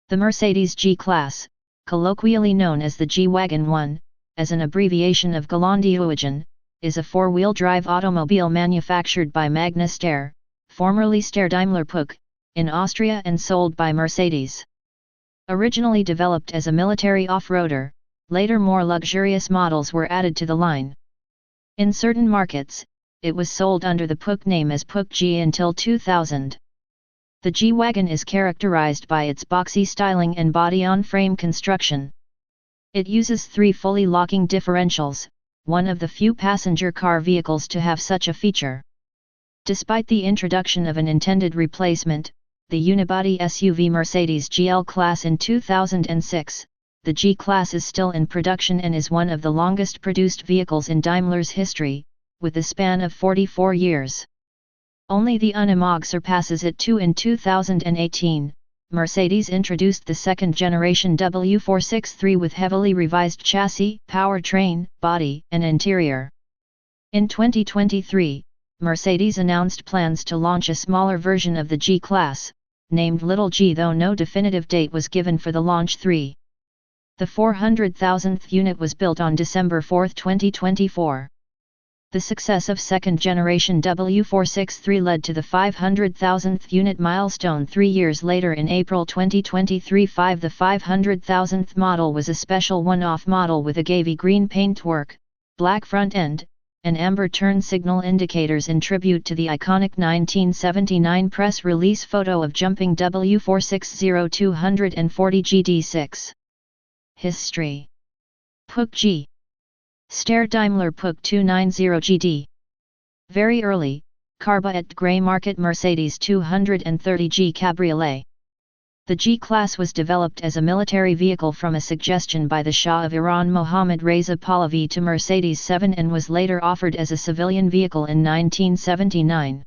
The Mercedes G-Class, colloquially known as the G-Wagen 1, as an abbreviation of Geländewagen, is a four-wheel drive automobile manufactured by Magna Steyr, formerly Steyr-Daimler-Puch, in Austria and sold by Mercedes. Originally developed as a military off-roader, later more luxurious models were added to the line. In certain markets, it was sold under the Puch name as Puch G until 2000. The G-Wagen is characterized by its boxy styling and body-on-frame construction. It uses three fully locking differentials, one of the few passenger car vehicles to have such a feature. Despite the introduction of an intended replacement, the unibody SUV Mercedes GL-Class in 2006, the G-Class is still in production and is one of the longest produced vehicles in Daimler's history, with a span of 44 years. Only the Unimog surpasses it too. In 2018, Mercedes introduced the second-generation W463 with heavily revised chassis, powertrain, body, and interior. In 2023, Mercedes announced plans to launch a smaller version of the G-Class, named Little G, though no definitive date was given for the launch. The 400,000th unit was built on December 4, 2024. The success of second-generation W463 led to the 500,000th unit milestone 3 years later in April 2023. The 500,000th model was a special one-off model with agave green paintwork, black front end, and amber turn signal indicators in tribute to the iconic 1979 press release photo of jumping W460 240 GD6. History. Puch G. Steyr-Daimler-Puch 290 GD. Very early, Carbaet Grey Market Mercedes 230 G Cabriolet. The G-Class was developed as a military vehicle from a suggestion by the Shah of Iran Mohammad Reza Pahlavi to Mercedes 7 and was later offered as a civilian vehicle in 1979.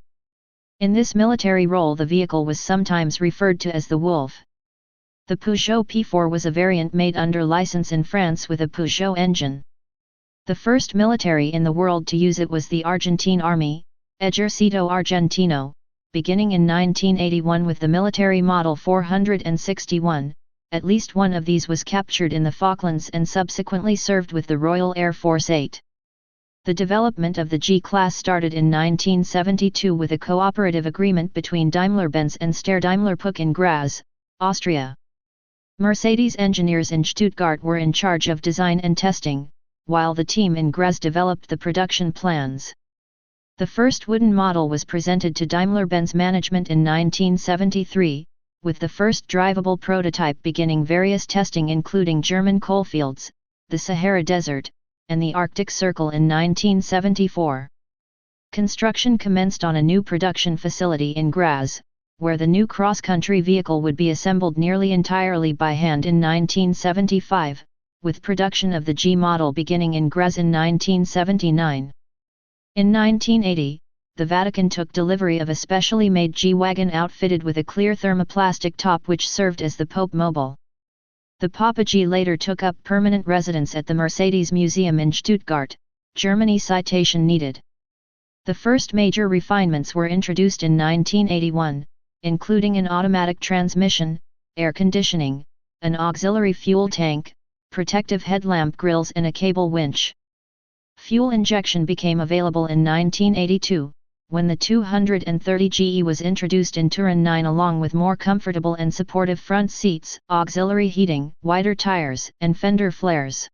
In this military role, the vehicle was sometimes referred to as the Wolf. The Peugeot P4 was a variant made under license in France with a Peugeot engine. The first military in the world to use it was the Argentine Army, Ejército Argentino, beginning in 1981 with the military Model 461. At least one of these was captured in the Falklands and subsequently served with the Royal Air Force 8. The development of the G-Class started in 1972 with a cooperative agreement between Daimler-Benz and Steyr-Daimler-Puch in Graz, Austria. Mercedes engineers in Stuttgart were in charge of design and testing, while the team in Graz developed the production plans. The first wooden model was presented to Daimler-Benz management in 1973, with the first drivable prototype beginning various testing including German coalfields, the Sahara Desert, and the Arctic Circle in 1974. Construction commenced on a new production facility in Graz, where the new cross-country vehicle would be assembled nearly entirely by hand in 1975, with production of the G model beginning in Graz in 1979. In 1980, the Vatican took delivery of a specially made G-Wagen outfitted with a clear thermoplastic top which served as the Pope Mobile. The Puch G later took up permanent residence at the Mercedes Museum in Stuttgart, Germany. Citation needed. The first major refinements were introduced in 1981, including an automatic transmission, air conditioning, an auxiliary fuel tank, protective headlamp grills and a cable winch. Fuel injection became available in 1982, when the 230 GE was introduced in Turin 9 along with more comfortable and supportive front seats, auxiliary heating, wider tires, and fender flares.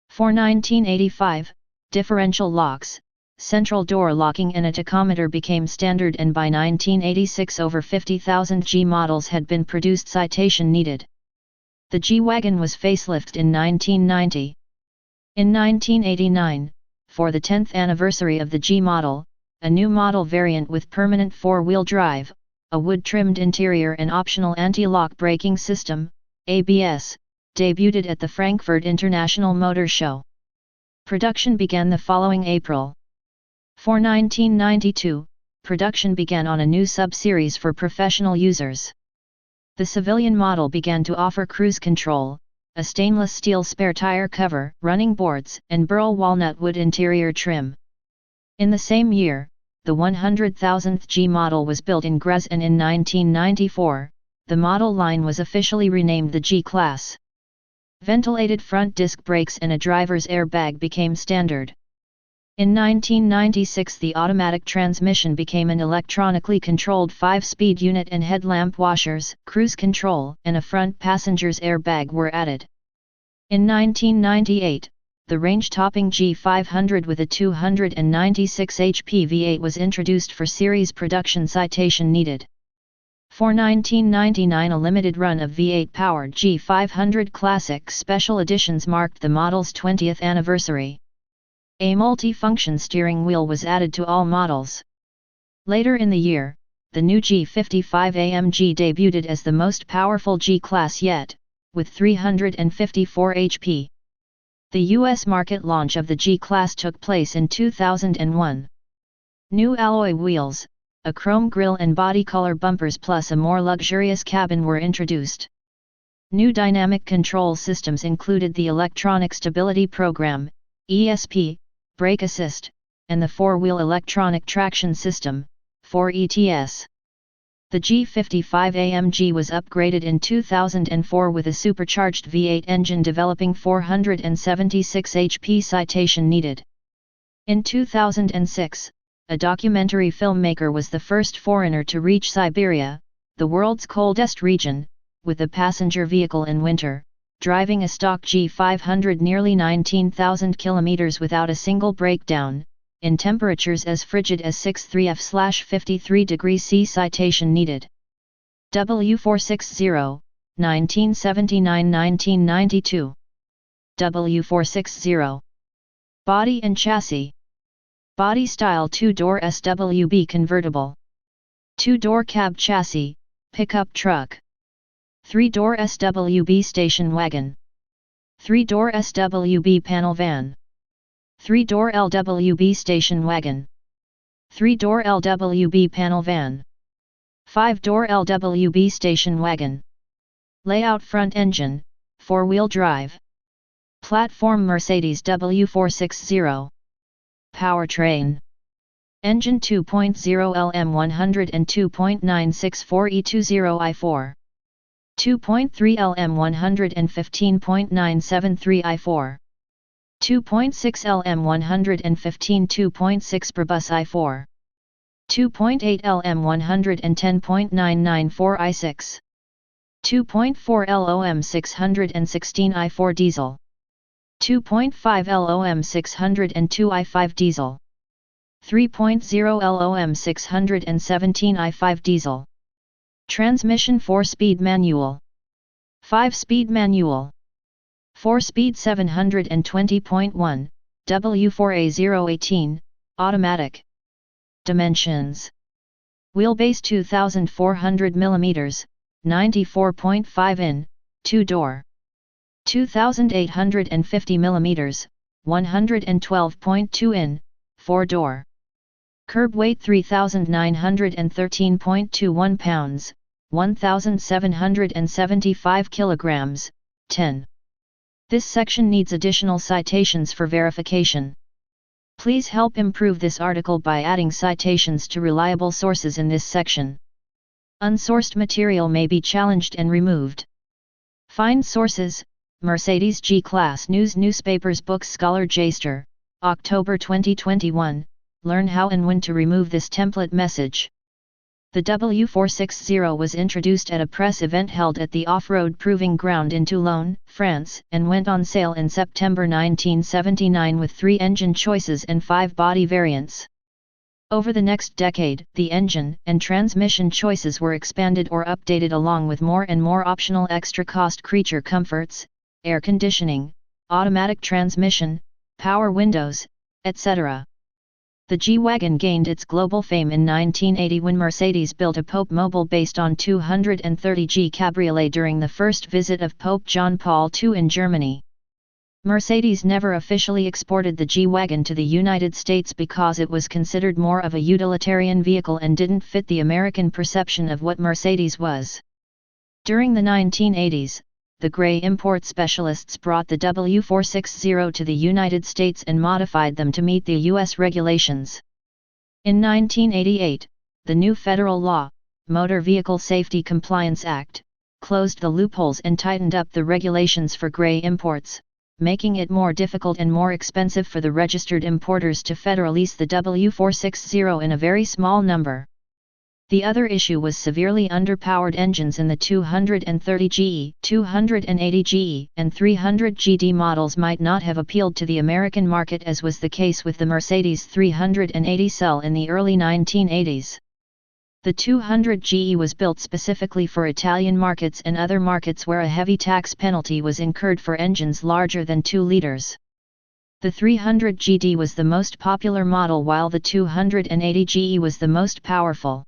For 1985, differential locks, central door locking and a tachometer became standard, and by 1986 over 50,000 G models had been produced. Citation needed. The G-Wagen was facelifted in 1990. In 1989, for the 10th anniversary of the G model, a new model variant with permanent four-wheel drive, a wood-trimmed interior and optional anti-lock braking system, ABS, debuted at the Frankfurt International Motor Show. Production began the following April. For 1992, production began on a new sub-series for professional users. The civilian model began to offer cruise control, a stainless steel spare tire cover, running boards, and burl walnut wood interior trim. In the same year, the 100,000th G model was built in Graz, and in 1994, the model line was officially renamed the G-Class. Ventilated front disc brakes and a driver's airbag became standard. In 1996 the automatic transmission became an electronically controlled 5-speed unit and headlamp washers, cruise control, and a front passenger's airbag were added. In 1998, the range-topping G500 with a 296 HP V8 was introduced for series production. Citation needed. For 1999 a limited run of V8-powered G500 Classic Special Editions marked the model's 20th anniversary. A multi-function steering wheel was added to all models. Later in the year, the new G55 AMG debuted as the most powerful G-Class yet, with 354 HP. The U.S. market launch of the G-Class took place in 2001. New alloy wheels, a chrome grille and body color bumpers plus a more luxurious cabin were introduced. New dynamic control systems included the Electronic Stability Program, ESP, brake assist, and the four-wheel electronic traction system, 4ETS. The G55 AMG was upgraded in 2004 with a supercharged V8 engine developing 476 HP. Citation needed. In 2006, a documentary filmmaker was the first foreigner to reach Siberia, the world's coldest region, with a passenger vehicle in winter, driving a stock G500 nearly 19,000 kilometers without a single breakdown, in temperatures as frigid as 63°F/53 degrees C. Citation needed. W460, 1979–1992. W460. Body and chassis. Body style 2-door SWB convertible. 2-door cab chassis, pickup truck. 3-door SWB station wagon. 3-door SWB panel van. 3-door LWB station wagon. 3-door LWB panel van. 5-door LWB station wagon. Layout: front engine, 4-wheel drive. Platform: Mercedes W460. Powertrain: engine 2.0 LM 102.964 E20 i4. 2.3 LM 115.973 i4. 2.6 LM 115 2.6 Brabus i4. 2.8 LM 110.994 i6. 2.4 LOM 616 i4 diesel. 2.5 LOM 602 i5 diesel. 3.0 LOM 617 i5 diesel. Transmission: 4-speed manual. 5-speed manual. 4-speed 720.1, W4A018, automatic. Dimensions: wheelbase 2,400 mm, 94.5 in, 2-door. 2,850 mm, 112.2 in, 4-door. Curb weight 3,913.21 pounds, 1,775 kilograms, 10. This section needs additional citations for verification. Please help improve this article by adding citations to reliable sources in this section. Unsourced material may be challenged and removed. Find sources: Mercedes G-Class News, newspapers, books. Scholar Steyr, October 2021. Learn how and when to remove this template message. The W460 was introduced at a press event held at the Off-Road Proving Ground in Toulon, France, and went on sale in September 1979 with 3 engine choices and 5 body variants. Over the next decade, the engine and transmission choices were expanded or updated along with more and more optional extra-cost creature comforts, air conditioning, automatic transmission, power windows, etc. The G-Wagen gained its global fame in 1980 when Mercedes built a Pope Mobile based on 230 G Cabriolet during the first visit of Pope John Paul II in Germany. Mercedes never officially exported the G-Wagen to the United States because it was considered more of a utilitarian vehicle and didn't fit the American perception of what Mercedes was. During the 1980s, the gray import specialists brought the W460 to the United States and modified them to meet the U.S. regulations. In 1988, the new federal law, Motor Vehicle Safety Compliance Act, closed the loopholes and tightened up the regulations for grey imports, making it more difficult and more expensive for the registered importers to federalize the W460 in a very small number. The other issue was severely underpowered engines in the 230GE, 280GE, and 300GD models might not have appealed to the American market, as was the case with the Mercedes 380 cell in the early 1980s. The 200GE was built specifically for Italian markets and other markets where a heavy tax penalty was incurred for engines larger than 2 liters. The 300GD was the most popular model, while the 280GE was the most powerful.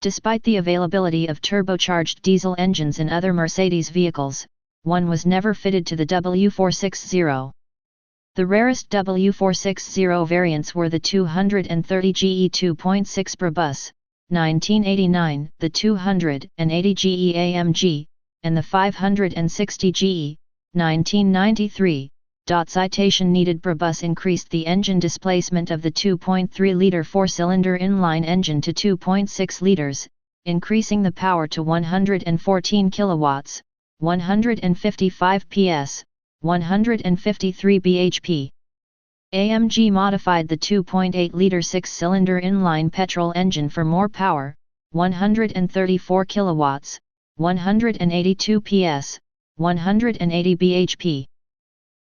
Despite the availability of turbocharged diesel engines in other Mercedes vehicles, one was never fitted to the W460. The rarest W460 variants were the 230GE 2.6 Brabus, 1989, the 280GE AMG, and the 560GE, 1993. Citation needed Brabus increased the engine displacement of the 2.3-liter four-cylinder inline engine to 2.6 liters, increasing the power to 114 kilowatts, 155 PS, 153 bhp. AMG modified the 2.8-liter six-cylinder inline petrol engine for more power, 134 kilowatts, 182 PS, 180 bhp.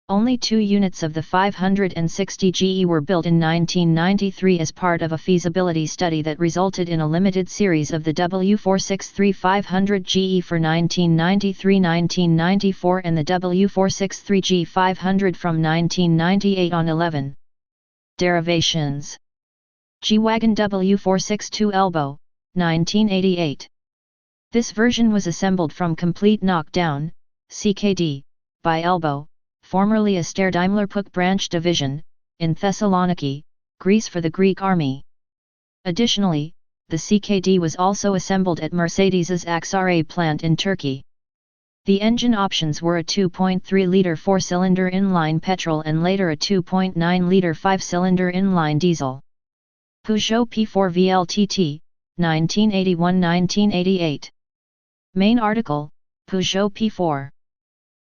Only 2 units of the 560GE were built in 1993 as part of a feasibility study that resulted in a limited series of the W463 500GE for 1993-1994 and the W463G 500 from 1998 on 11. Derivations. G-Wagen W462 Elbow, 1988. This version was assembled from complete knockdown, CKD, by Elbow, formerly a Steyr-Daimler-Puch branch division, in Thessaloniki, Greece for the Greek Army. Additionally, the CKD was also assembled at Mercedes's Aksaray plant in Turkey. The engine options were a 2.3-liter four-cylinder inline petrol and later a 2.9-liter five-cylinder inline diesel. Peugeot P4 VLTT, 1981-1988. Main article, Peugeot P4.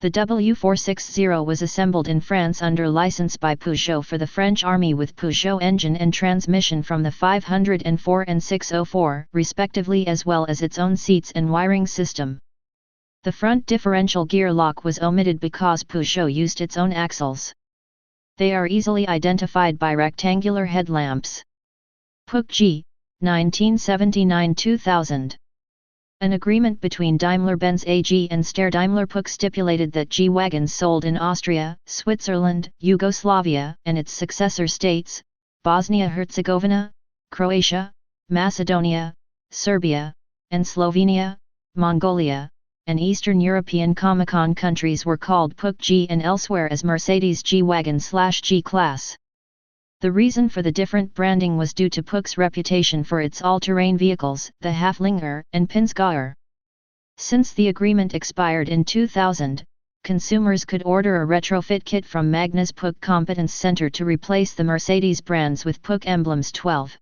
The W460 was assembled in France under license by Peugeot for the French Army with Peugeot engine and transmission from the 504 and 604, respectively, as well as its own seats and wiring system. The front differential gear lock was omitted because Peugeot used its own axles. They are easily identified by rectangular headlamps. Puch G, 1979-2000. An agreement between Daimler-Benz AG and Steyr-Daimler-Puch stipulated that G-Wagons sold in Austria, Switzerland, Yugoslavia, and its successor states, Bosnia-Herzegovina, Croatia, Macedonia, Serbia, and Slovenia, Mongolia, and Eastern European Comecon countries were called Puch G and elsewhere as Mercedes G-Wagen/G-Class. The reason for the different branding was due to Puch's reputation for its all-terrain vehicles, the Haflinger and Pinzgauer. Since the agreement expired in 2000, consumers could order a retrofit kit from Magna's Puch Competence Center to replace the Mercedes brands with Puch emblems. 12.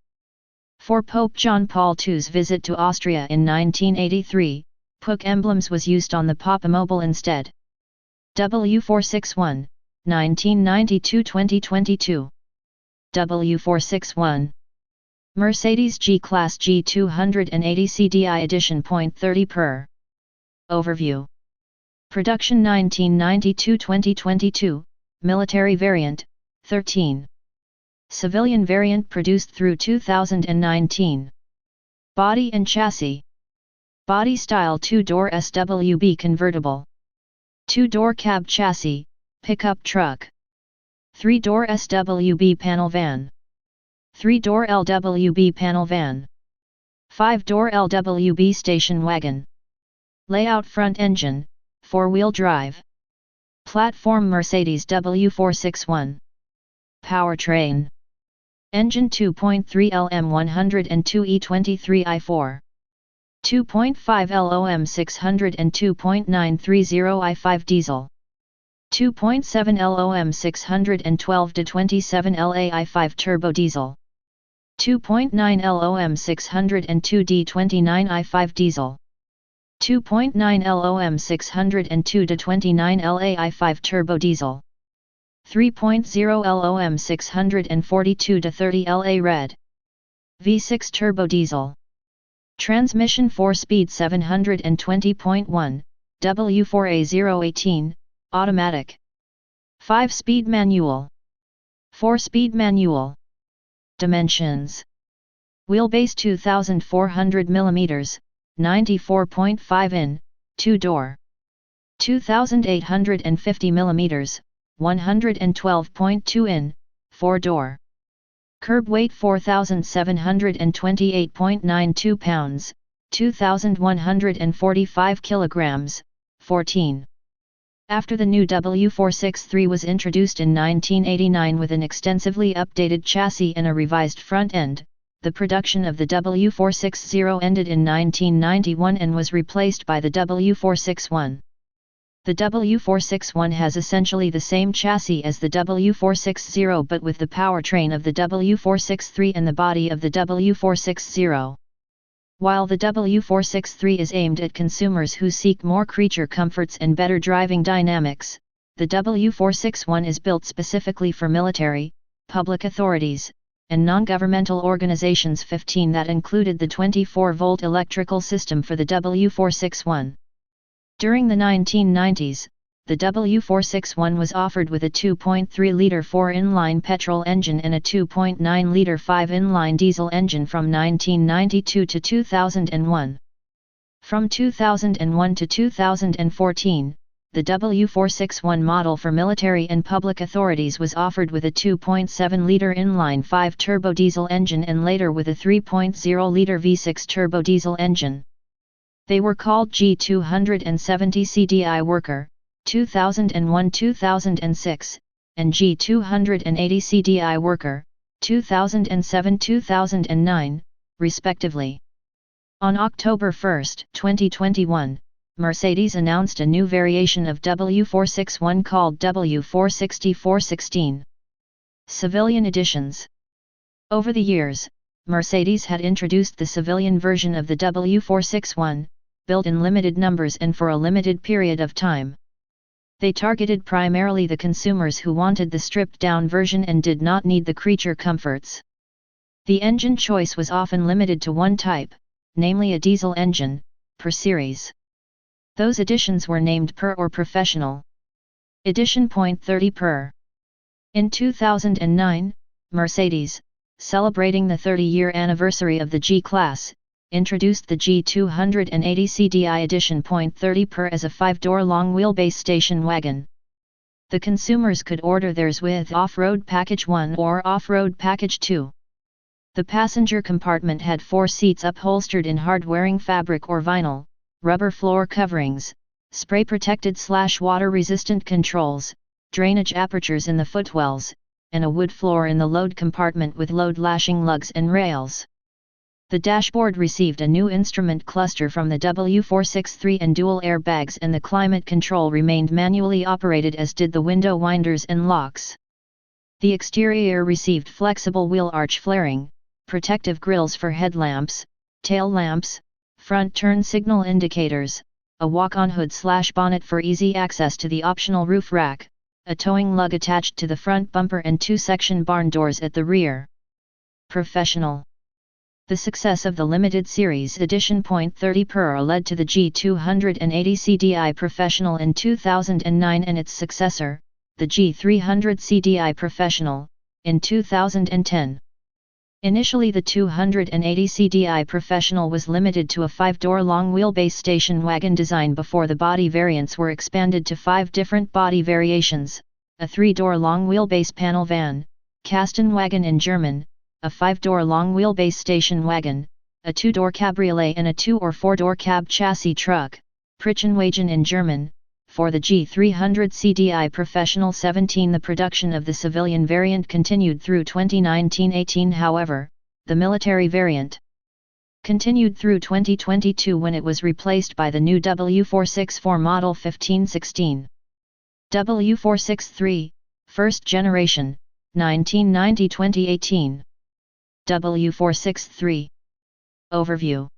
For Pope John Paul II's visit to Austria in 1983, Puch emblems was used on the Papamobile instead. W461, 1992-2022. W461. Mercedes G-Class G280 CDI Edition. 30 per. Overview. Production 1992-2022, military variant, 13. Civilian variant produced through 2019. Body and chassis. Body style 2-door SWB convertible. 2-door cab chassis, pickup truck. 3-door SWB panel van. 3-door LWB panel van. 5-door LWB station wagon. Layout: front engine, 4-wheel drive. Platform: Mercedes W461. Powertrain: engine 2.3 LM 102 E23 i4. 2.5 LOM 600 and 2.930 i5 diesel. 2.7 LOM 612 to 27 LA i5 turbo diesel. 2.9 LOM 602 D29 i5 diesel. 2.9 LOM 602 D29 LA i5 turbo diesel. 3.0 LOM 642 D30 LA red. V6 turbo diesel. Transmission 4-speed 720.1, W4A018, automatic. 5-speed manual. 4-speed manual. Dimensions. Wheelbase 2,400 mm, 94.5 in, 2-door. 2,850 mm, 112.2 in, 4-door. Curb weight 4,728.92 pounds, 2,145 kilograms, 14. After the new W463 was introduced in 1989 with an extensively updated chassis and a revised front end, the production of the W460 ended in 1991 and was replaced by the W461. The W461 has essentially the same chassis as the W460 but with the powertrain of the W463 and the body of the W460. While the W463 is aimed at consumers who seek more creature comforts and better driving dynamics, the W461 is built specifically for military, public authorities, and non-governmental organizations. 15 That included the 24-volt electrical system for the W461. During the 1990s, the W461 was offered with a 2.3-liter 4-inline petrol engine and a 2.9-liter 5-inline diesel engine from 1992 to 2001. From 2001 to 2014, the W461 model for military and public authorities was offered with a 2.7-liter inline 5-turbo diesel engine and later with a 3.0-liter V6 turbo diesel engine. They were called G270 CDI Worker, 2001-2006, and G280 CDI Worker, 2007-2009, respectively. On October 1, 2021, Mercedes announced a new variation of W461 called W460-416. Civilian editions. Over the years, Mercedes had introduced the civilian version of the W461, built in limited numbers and for a limited period of time. They targeted primarily the consumers who wanted the stripped-down version and did not need the creature comforts. The engine choice was often limited to one type, namely a diesel engine, per series. Those editions were named Per or Professional. Edition .30 Per. In 2009, Mercedes, celebrating the 30-year anniversary of the G-Class, introduced the G280 CDI Edition .30 Per as a 5-door long wheelbase station wagon. The consumers could order theirs with Off-Road Package 1 or Off-Road Package 2. The passenger compartment had 4 seats upholstered in hard-wearing fabric or vinyl, rubber floor coverings, spray-protected/water-resistant controls, drainage apertures in the footwells, and a wood floor in the load compartment with load-lashing lugs and rails. The dashboard received a new instrument cluster from the W463 and dual airbags, and the climate control remained manually operated, as did the window winders and locks. The exterior received flexible wheel arch flaring, protective grills for headlamps, tail lamps, front turn signal indicators, a walk-on hood/bonnet for easy access to the optional roof rack, a towing lug attached to the front bumper, and 2-section barn doors at the rear. Professional. The success of the limited series edition .30 Per led to the G280 CDI Professional in 2009 and its successor, the G300 CDI Professional, in 2010. Initially, the 280 CDI Professional was limited to a 5-door long wheelbase station wagon design before the body variants were expanded to 5 different body variations: a 3-door long wheelbase panel van, Kastenwagen in German, a 5-door long wheelbase station wagon, a 2-door cabriolet, and a 2- or 4-door cab chassis truck, Pritchenwagen in German. For the G300 CDI Professional 17, the production of the civilian variant continued through 2019-18. However, the military variant continued through 2022 when it was replaced by the new W464 model 1516. W463, first generation, 1990-2018. W463. Overview.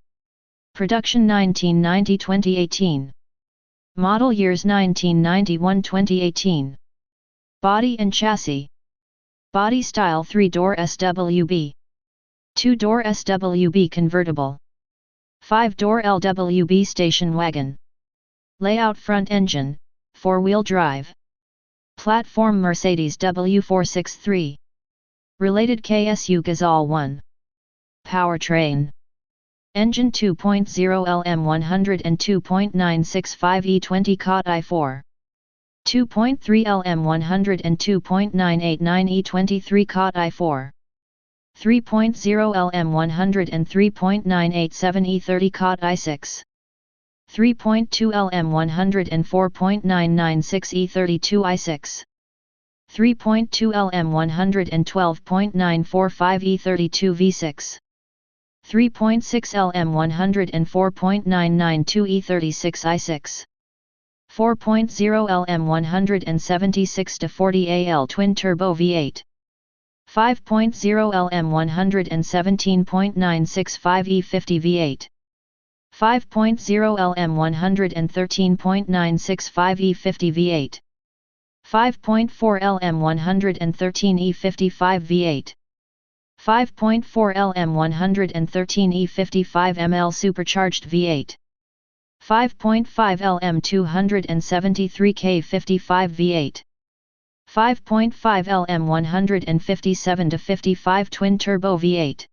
Production 1990-2018. Model years 1991-2018. Body and chassis. Body style 3-door SWB. 2-door SWB convertible. 5-door LWB station wagon. Layout: front engine, 4-wheel drive. Platform Mercedes W463. Related KSU Gazelle 1. Powertrain. Engine 2.0 LM 102.965 E20 COT i4. 2.3 LM 102.989 E23 COT i4. 3.0 LM 103.987 E30 COT i6. 3.2 LM 104.996 E32 i6. 3.2 LM 112.945 E32 v6. 3.6 LM 104.992 E36 i6. 4.0 LM 176-40 AL twin turbo V8. 5.0 LM 117.965 E50 V8. 5.0 LM 113.965 E50 V8. 5.4 LM 113 E55 V8. 5.4 LM 113 E55 ML supercharged V8. 5.5 LM 273 K55 V8. 5.5 LM 157-55 twin turbo V8.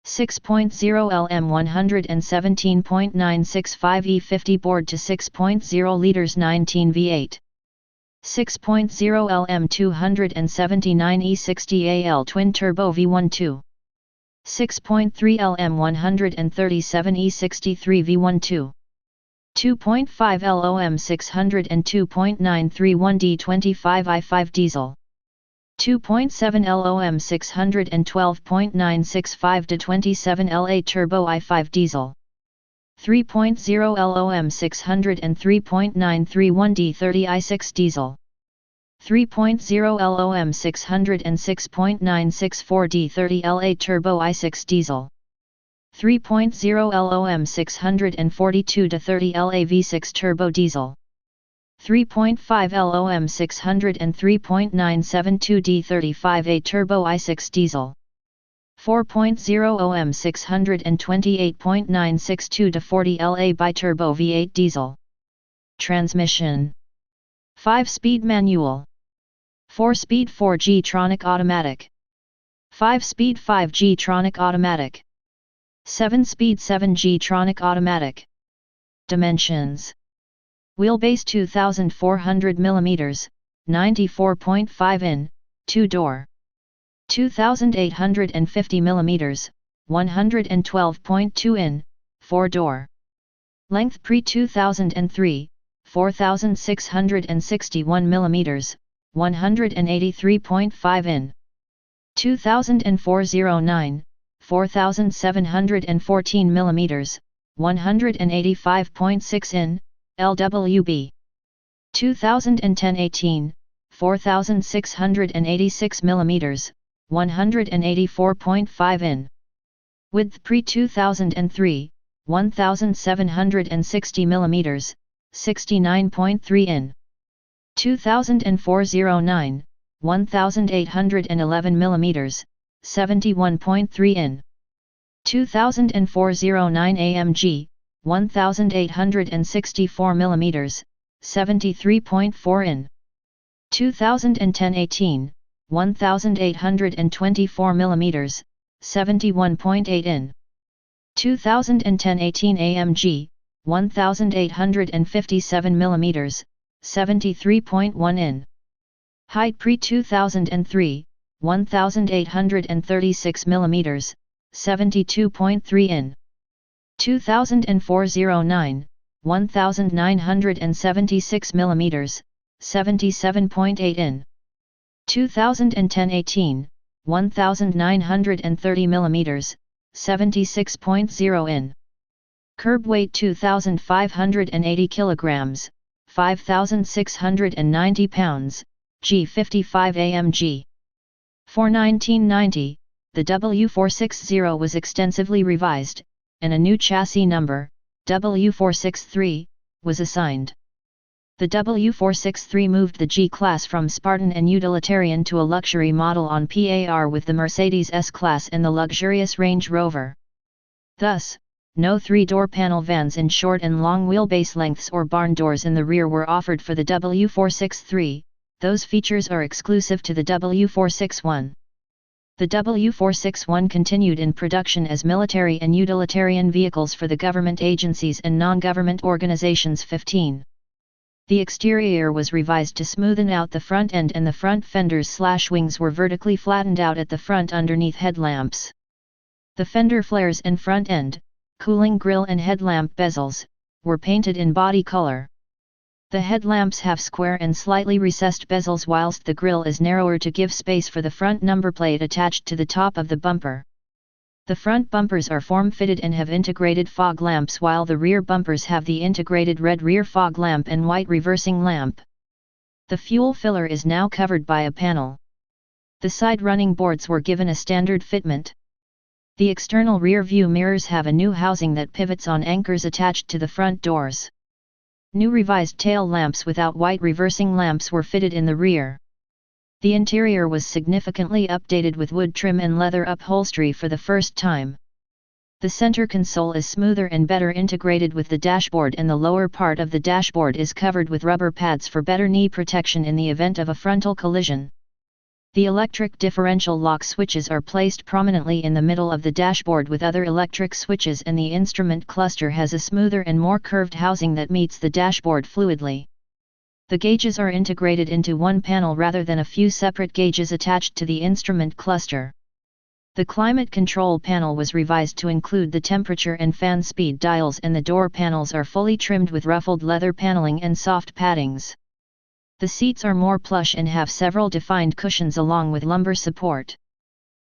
6.0 LM 117.965 E50 board to 6.0 liters 19 V8. 6.0 LM 279 E60 AL twin turbo V12. 6.3 LM 137 E63 V12. 2.5 LOM 602.931 D25 i5 diesel. 2.7 LOM 612.965 D27 LA turbo i5 diesel. 3.0 LOM 603.931 D30 i6 diesel. 3.0 LOM 606.964 D30 LA turbo i6 diesel. 3.0 LOM 642-30 LA V6 turbo diesel. 3.5 LOM 603.972 D35A turbo i6 diesel. 4.0 OM 628.962-40 LA biturbo V8 diesel. Transmission. 5-speed manual. 4-speed 4G tronic automatic. 5-speed 5G tronic automatic. 7-speed 7G tronic automatic. Dimensions. Wheelbase 2,400 mm, 94.5 in, 2-door. 2,850 mm, 112.2 in, 4-door. Length pre-2003, 4,661 mm, 183.5 in. 2004-09, 4,714 mm, 185.6 in, LWB. 2010-18, 4,686 mm, 184.5 in. Width pre-2003, 1,760 mm, 69.3 in. 2004-09, 1,811 mm, 71.3 in. 2004-09 AMG, 1,864 mm, 73.4 in. 2010-18, 1,824 mm, 71.8 in. 2010-18 AMG, 1,857 mm, 73.1 in. Height pre-2003, 1,836 mm, 72.3 in. 2004-09, 1,976 mm, 77.8 in. 2010-18, 1,930 mm, 76.0 in. Curb weight 2,580 kg, 5,690 pounds, G55 AMG. For 1990, the W460 was extensively revised, and a new chassis number, W463, was assigned. The W463 moved the G-Class from Spartan and utilitarian to a luxury model on par with the Mercedes S-Class and the luxurious Range Rover. Thus, no three-door panel vans in short and long wheelbase lengths or barn doors in the rear were offered for the W463, those features are exclusive to the W461. The W461 continued in production as military and utilitarian vehicles for the government agencies and non-government organizations. 15. The exterior was revised to smoothen out the front end, and the front fenders/wings were vertically flattened out at the front underneath headlamps. The fender flares and front end, cooling grille and headlamp bezels, were painted in body color. The headlamps have square and slightly recessed bezels, whilst the grille is narrower to give space for the front number plate attached to the top of the bumper. The front bumpers are form-fitted and have integrated fog lamps, while the rear bumpers have the integrated red rear fog lamp and white reversing lamp. The fuel filler is now covered by a panel. The side running boards were given a standard fitment. The external rear view mirrors have a new housing that pivots on anchors attached to the front doors. New revised tail lamps without white reversing lamps were fitted in the rear. The interior was significantly updated with wood trim and leather upholstery for the first time. The center console is smoother and better integrated with the dashboard, and the lower part of the dashboard is covered with rubber pads for better knee protection in the event of a frontal collision. The electric differential lock switches are placed prominently in the middle of the dashboard with other electric switches, and the instrument cluster has a smoother and more curved housing that meets the dashboard fluidly. The gauges are integrated into one panel rather than a few separate gauges attached to the instrument cluster. The climate control panel was revised to include the temperature and fan speed dials, and the door panels are fully trimmed with ruffled leather paneling and soft paddings. The seats are more plush and have several defined cushions along with lumbar support.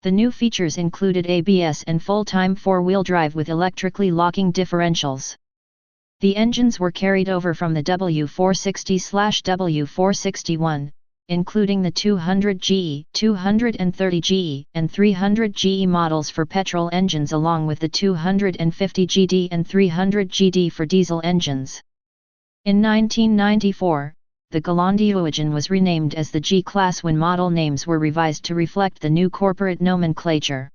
The new features included ABS and full-time four-wheel drive with electrically locking differentials. The engines were carried over from the W460/W461, including the 200GE, 230GE, and 300GE models for petrol engines, along with the 250GD and 300GD for diesel engines. In 1994, the Geländewagen was renamed as the G-Class when model names were revised to reflect the new corporate nomenclature.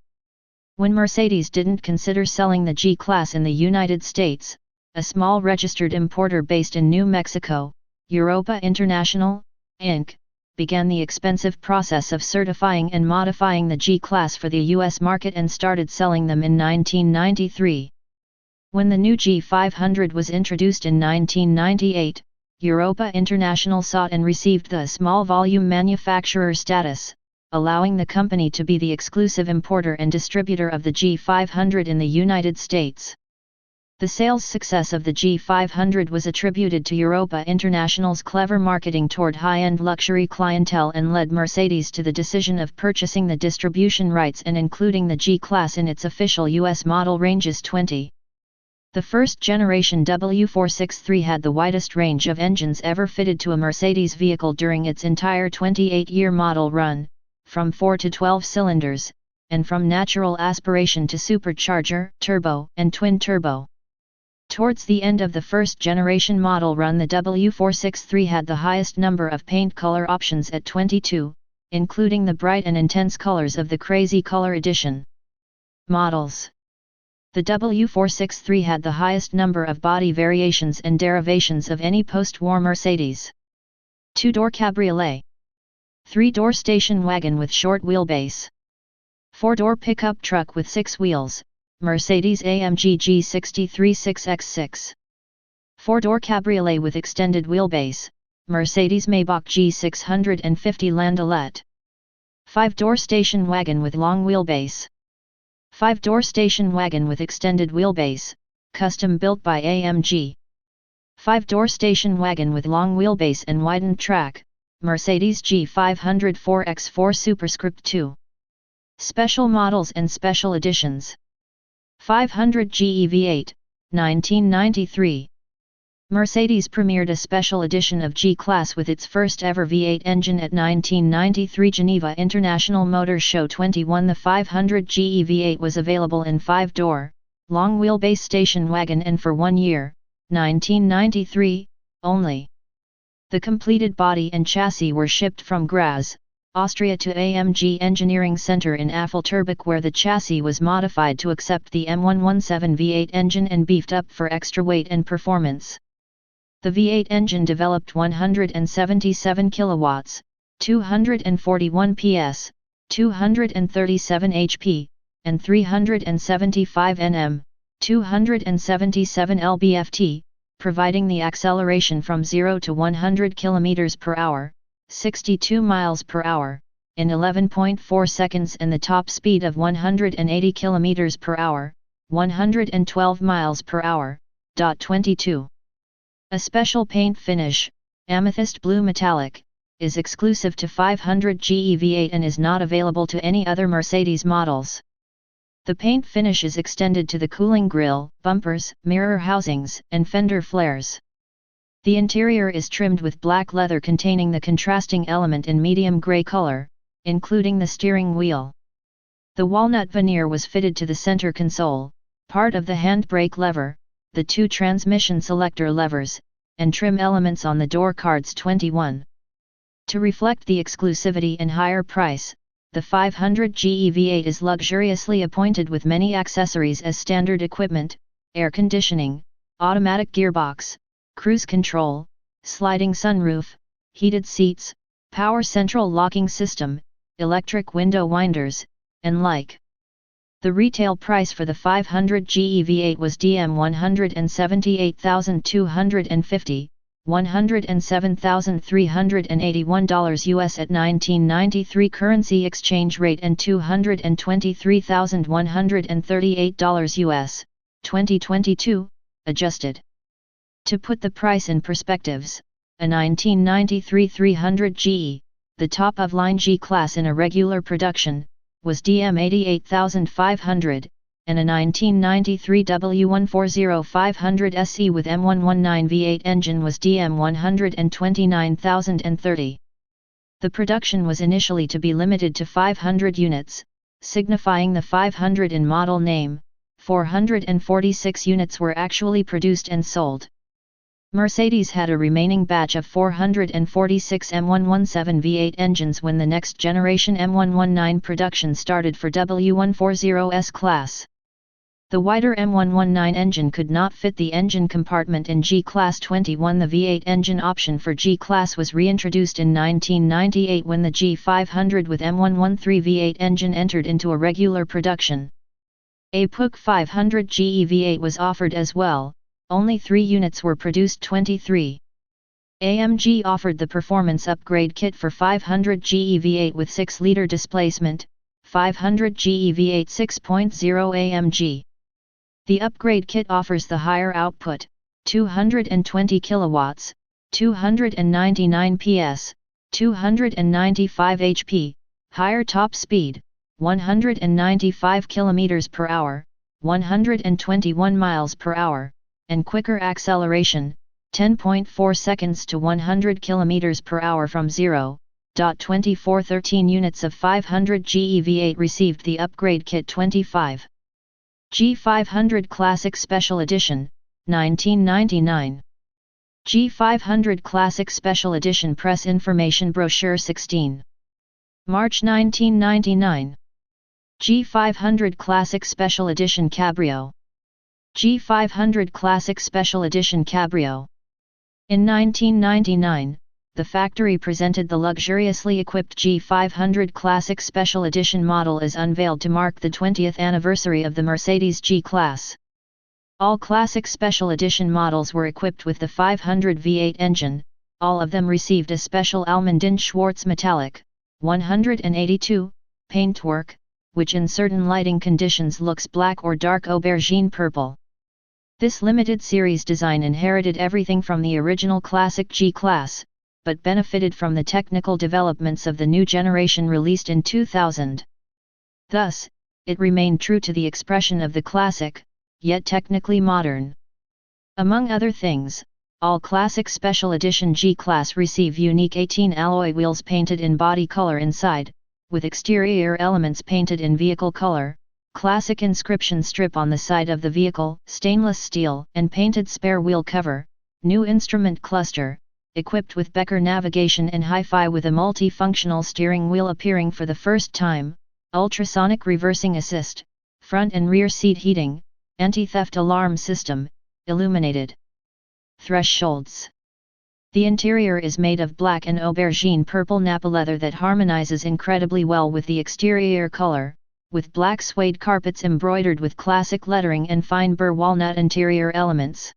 When Mercedes didn't consider selling the G-Class in the United States, a small registered importer based in New Mexico, Europa International, Inc., began the expensive process of certifying and modifying the G-Class for the U.S. market and started selling them in 1993. When the new G500 was introduced in 1998, Europa International sought and received the small volume manufacturer status, allowing the company to be the exclusive importer and distributor of the G500 in the United States. The sales success of the G500 was attributed to Europa International's clever marketing toward high-end luxury clientele and led Mercedes to the decision of purchasing the distribution rights and including the G-Class in its official U.S. model ranges. 20. The first-generation W463 had the widest range of engines ever fitted to a Mercedes vehicle during its entire 28-year model run, from 4 to 12 cylinders, and from natural aspiration to supercharger, turbo, and twin-turbo. Towards the end of the first-generation model run, the W463 had the highest number of paint color options at 22, including the bright and intense colors of the Crazy Color Edition. Models. The W463 had the highest number of body variations and derivations of any post-war Mercedes. 2-door cabriolet. 3-door station wagon with short wheelbase. 4-door pickup truck with 6 wheels, Mercedes-AMG G63 6x6. 4-door cabriolet with extended wheelbase, Mercedes-Maybach G650 Landaulet. 5-door station wagon with long wheelbase. 5-door station wagon with extended wheelbase, custom built by AMG. 5-door station wagon with long wheelbase and widened track, Mercedes G500 4x4 Superscript 2. Special models and special editions. 500 GE V8, 1993. Mercedes premiered a special edition of G-Class with its first ever V8 engine at 1993 Geneva International Motor Show 21. The 500 GE V8 was available in 5-door, long-wheelbase station wagon and for 1 year, 1993, only. The completed body and chassis were shipped from Graz, Austria to AMG Engineering Center in Affelterbach, where the chassis was modified to accept the M117 V8 engine and beefed up for extra weight and performance. The V8 engine developed 177 kilowatts, 241 PS, 237 HP, and 375 Nm, 277 lb-ft, providing the acceleration from 0 to 100 km per hour, 62 miles per hour, in 11.4 seconds, and the top speed of 180 km per hour, 112 miles per hour. 22. A special paint finish, amethyst blue metallic, is exclusive to 500 GE V8 and is not available to any other Mercedes models. The paint finish is extended to the cooling grille, bumpers, mirror housings, and fender flares. The interior is trimmed with black leather containing the contrasting element in medium gray color, including the steering wheel. The walnut veneer was fitted to the center console, part of the handbrake lever, the 2 transmission selector levers, and trim elements on the door cards. 21. To reflect the exclusivity and higher price, the 500 GE V8 is luxuriously appointed with many accessories as standard equipment: air conditioning, automatic gearbox, cruise control, sliding sunroof, heated seats, power central locking system, electric window winders, and like. The retail price for the 500 GE V8 was $178,250, $107,381 US at 1993 currency exchange rate and $223,138 US, 2022, adjusted. To put the price in perspectives, a 1993 300 GE, the top-of-line G-Class in a regular production, was $88,500, and a 1993 W140 500 SE with M119 V8 engine was $129,030. The production was initially to be limited to 500 units, signifying the 500 in model name. 446 units were actually produced and sold. Mercedes had a remaining batch of 446 M117 V8 engines when the next generation M119 production started for W140S class. The wider M119 engine could not fit the engine compartment in G-Class 21. The V8 engine option for G-Class was reintroduced in 1998 when the G500 with M113 V8 engine entered into a regular production. A Puch 500 GE V8 was offered as well. Only 3 units were produced. 23. AMG offered the performance upgrade kit for 500 GE V8 with 6-liter displacement, 500 GE V8 6.0 AMG. The upgrade kit offers the higher output, 220 kilowatts, 299 PS, 295 HP, higher top speed, 195 km per hour, 121 miles per hour, and quicker acceleration, 10.4 seconds to 100 km per hour from 0. 24 13 units of 500 GE V8 received the upgrade kit. 25. G500 Classic Special Edition, 1999. G500 Classic Special Edition Press Information Brochure 16. March 1999. G500 Classic Special Edition Cabrio. G500 Classic Special Edition Cabrio. In 1999, the factory presented the luxuriously equipped G500 Classic Special Edition model as unveiled to mark the 20th anniversary of the Mercedes G-Class. All Classic Special Edition models were equipped with the 500 V8 engine. All of them received a special Almondin Schwarz Metallic 182 paintwork, which in certain lighting conditions looks black or dark aubergine purple. This limited series design inherited everything from the original classic G-Class, but benefited from the technical developments of the new generation released in 2000. Thus, it remained true to the expression of the classic, yet technically modern. Among other things, All Classic Special Edition G-Class receive unique 18 alloy wheels painted in body color inside, with exterior elements painted in vehicle color, classic inscription strip on the side of the vehicle, stainless steel and painted spare wheel cover, new instrument cluster, equipped with Becker navigation and hi-fi with a multifunctional steering wheel appearing for the first time, ultrasonic reversing assist, front and rear seat heating, anti-theft alarm system, illuminated thresholds. The interior is made of black and aubergine purple Nappa leather that harmonizes incredibly well with the exterior color, with black suede carpets embroidered with classic lettering and fine burr walnut interior elements.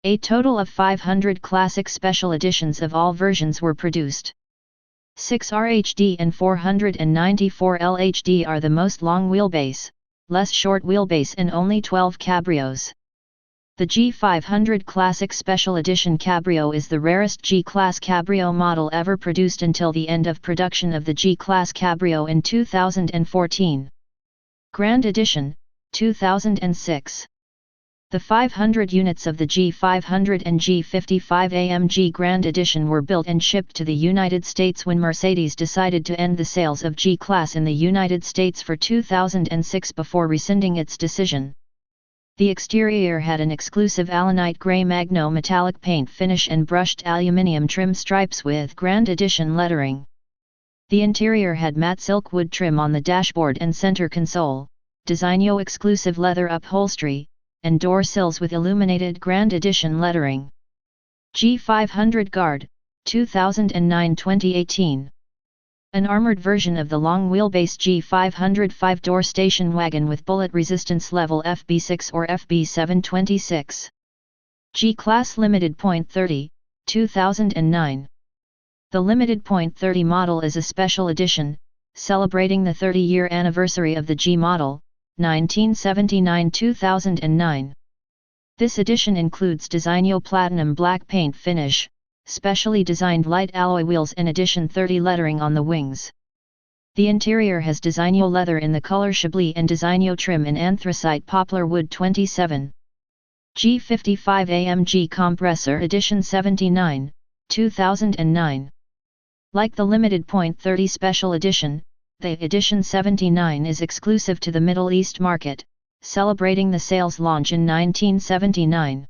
A total of 500 classic special editions of all versions were produced. 6 RHD and 494 LHD are the most long wheelbase, less short wheelbase and only 12 cabrios. The G500 Classic Special Edition Cabrio is the rarest G-Class Cabrio model ever produced until the end of production of the G-Class Cabrio in 2014. Grand Edition, 2006. The 500 units of the G500 and G55 AMG Grand Edition were built and shipped to the United States when Mercedes decided to end the sales of G-Class in the United States for 2006 before rescinding its decision. The exterior had an exclusive Allanite grey Magno metallic paint finish and brushed aluminium trim stripes with Grand Edition lettering. The interior had matte silk wood trim on the dashboard and center console, Designo exclusive leather upholstery, and door sills with illuminated Grand Edition lettering. G500 Guard, 2009-2018. An armored version of the long wheelbase G500 5-door station wagon with bullet resistance level FB6 or FB726. G-Class Limited .30, 2009. The Limited .30 model is a special edition, celebrating the 30-year anniversary of the G model, 1979-2009. This edition includes Designo Platinum black paint finish, specially designed light alloy wheels and Edition 30 lettering on the wings. The interior has Designo leather in the color Chablis and Designo trim in anthracite poplar wood 27. G55 AMG Compressor Edition 79, 2009. Like the Limited .30 Special Edition, the Edition 79 is exclusive to the Middle East market, celebrating the sales launch in 1979.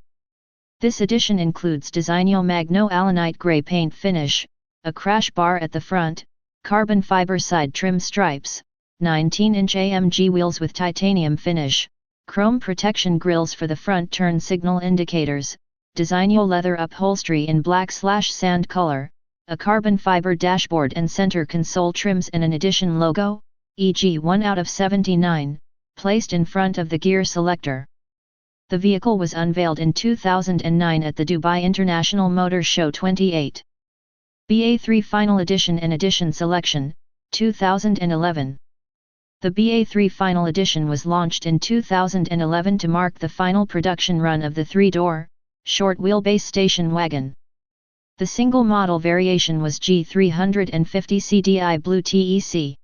This edition includes Designo Magno Allanite grey paint finish, a crash bar at the front, carbon fiber side trim stripes, 19-inch AMG wheels with titanium finish, chrome protection grills for the front turn signal indicators, Designo leather upholstery in black/sand color, a carbon fiber dashboard and center console trims and an Edition logo, e.g. 1 out of 79, placed in front of the gear selector. The vehicle was unveiled in 2009 at the Dubai International Motor Show 28. BA3 Final Edition and Edition Selection, 2011. The BA3 Final Edition was launched in 2011 to mark the final production run of the 3-door, short wheelbase station wagon. The single model variation was G350 CDI Blue TEC.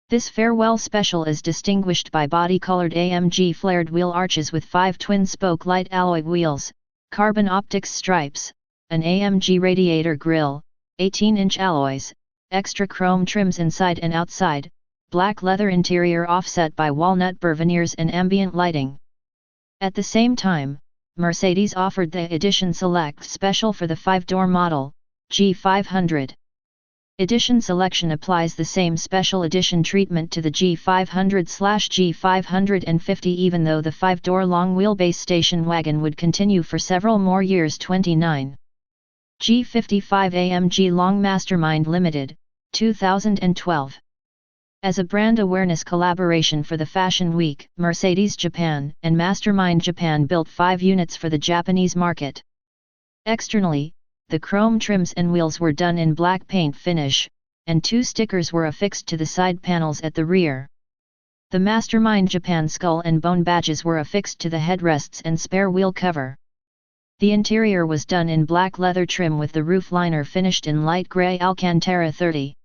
This farewell special is distinguished by body-colored AMG flared wheel arches with 5 twin-spoke light alloy wheels, carbon optics stripes, an AMG radiator grille, 18-inch alloys, extra chrome trims inside and outside, black leather interior offset by walnut burr veneers and ambient lighting. At the same time, Mercedes offered the Edition Select special for the 5-door model, G500. Edition Selection applies the same special edition treatment to the G500/G550 even though the 5-door long wheelbase station wagon would continue for several more years. 29. G55 AMG Long Mastermind Limited, 2012. As a brand awareness collaboration for the Fashion Week, Mercedes Japan and Mastermind Japan built 5 units for the Japanese market. Externally, the chrome trims and wheels were done in black paint finish, and 2 stickers were affixed to the side panels at the rear. The Mastermind Japan skull and bone badges were affixed to the headrests and spare wheel cover. The interior was done in black leather trim with the roof liner finished in light grey Alcantara 30.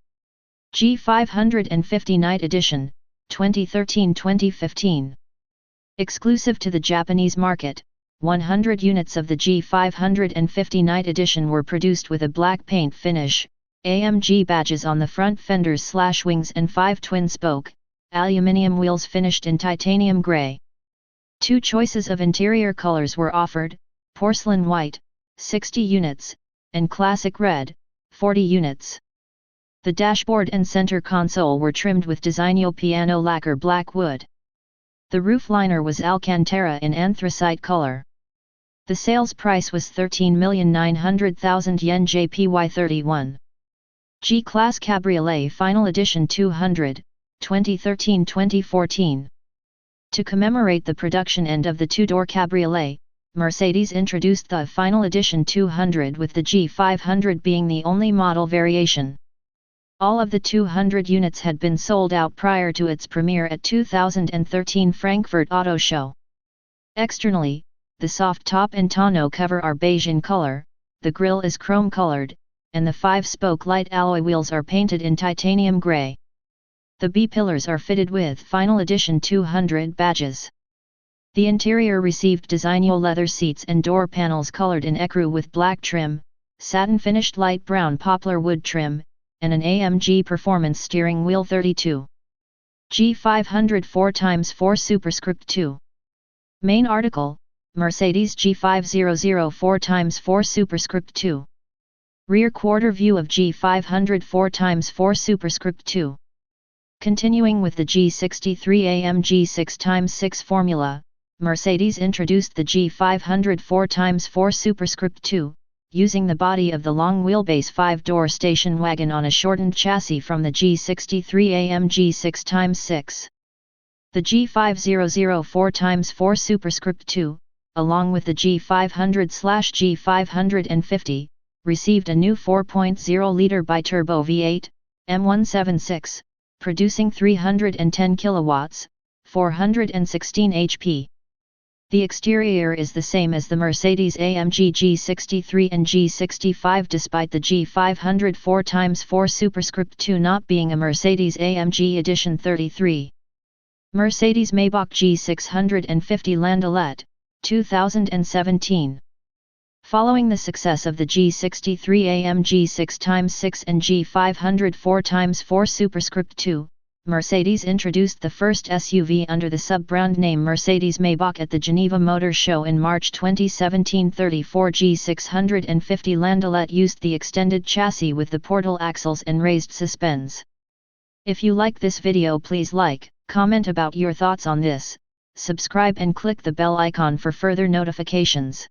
G550 Night Edition, 2013-2015. Exclusive to the Japanese market, 100 units of the G550 Night Edition were produced with a black paint finish, AMG badges on the front fenders/wings and 5 twin-spoke, aluminium wheels finished in titanium grey. 2 choices of interior colors were offered, porcelain white, 60 units, and classic red, 40 units. The dashboard and center console were trimmed with Designo piano lacquer black wood. The roof liner was Alcantara in anthracite color. The sales price was 13,900,000 yen JPY 31. G-Class Cabriolet Final Edition 200, 2013-2014. To commemorate the production end of the two-door cabriolet, Mercedes introduced the Final Edition 200 with the G500 being the only model variation. All of the 200 units had been sold out prior to its premiere at 2013 Frankfurt Auto Show. Externally, the soft top and tonneau cover are beige in color, the grille is chrome-colored, and the 5-spoke light alloy wheels are painted in titanium grey. The B-pillars are fitted with Final Edition 200 badges. The interior received Designo leather seats and door panels colored in ecru with black trim, satin-finished light brown poplar wood trim, and an AMG Performance steering wheel 32. G500 4x4 Superscript 2. Main article, Mercedes G500 4x4 Superscript 2. Rear quarter view of G500 4x4 Superscript 2. Continuing with the G63 AMG 6x6 formula, Mercedes introduced the G500 4x4 Superscript 2, using the body of the long wheelbase 5-door station wagon on a shortened chassis from the G63 AMG 6x6. The G500 4x4 Superscript 2, along with the G500/G550, received a new 4.0-liter biturbo V8, M176, producing 310 kilowatts, 416 HP. The exterior is the same as the Mercedes AMG G63 and G65 despite the G500 4x4 Superscript 2 not being a Mercedes AMG Edition 33. Mercedes-Maybach G650 Landaulet, 2017. Following the success of the G63 AMG 6x6 and G500 4x4 Superscript 2, Mercedes introduced the first SUV under the sub-brand name Mercedes-Maybach at the Geneva Motor Show in March 2017. 34 G650 Landaulet used the extended chassis with the portal axles and raised suspends. If you like this video, please like, comment about your thoughts on this, subscribe and click the bell icon for further notifications.